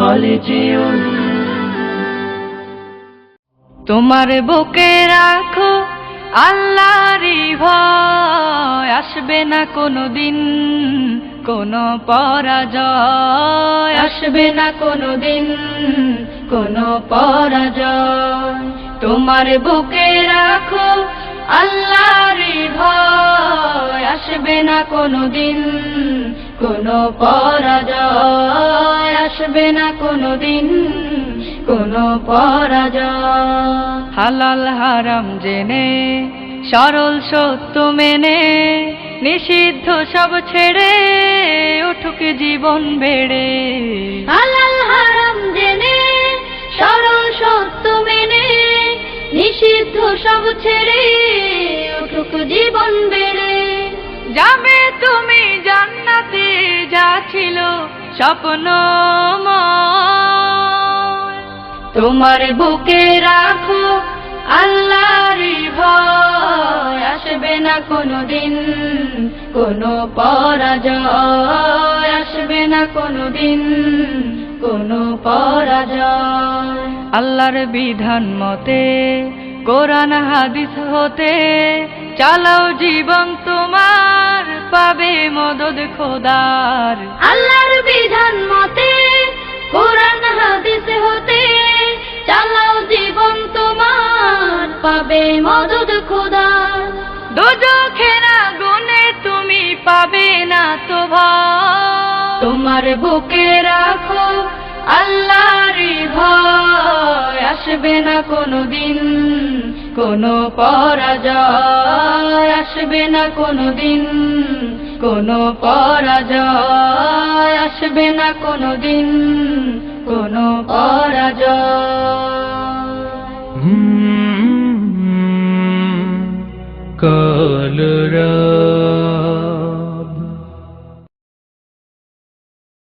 খালিজিউন। তোমার বুকে রাখো আল্লাহরই ভয়, আসবে না কোনোদিন কোনো পরাজয়, আসবে না কোনোদিন কোনো পরাজয়। তোমার বুকে রাখো আল্লাহরই ভয়, আসবে না কোনোদিন কোনো পরাজয়, আসবে না কোনোদিন কোনো পরাজয়। হালাল হারাম জেনে সরল সত্য মেনে নিষিদ্ধ সব ছেড়ে উঠুক জীবন বেড়ে। হালাল হারাম জেনে সরল সত্য মেনে নিষিদ্ধ সব ছেড়ে উঠুক জীবন বেড়ে। যাবে তুমি জান্নাতে যা ছিল স্বপ্নময়, তোমার বুকে রাখো আল্লাহরই ভয়, আসবে না কোনোদিন কোনো পরাজয়, আসবে না কোনোদিন কোনো পরাজয়। আল্লাহর বিধান মতে কোরআন হাদিস হতে চালাও জীবন তোমার, পাবে মদদ খোদার। আল্লাহর বিধান মতে কোরআন হাদিস হতে চালাও জীবন তোমার, পাবে মদদ খোদার। দোজখের আগুনে তুমি পাবে না তো ভয়, তোমার বুকে রাখো আল্লাহরই ভয়, আসবে না কোনোদিন কোনো পরাজয়, আসবে না কোনোদিন কোনো পরাজয়, আসবে না কোনোদিন কোনো পরাজয়। কাল রাত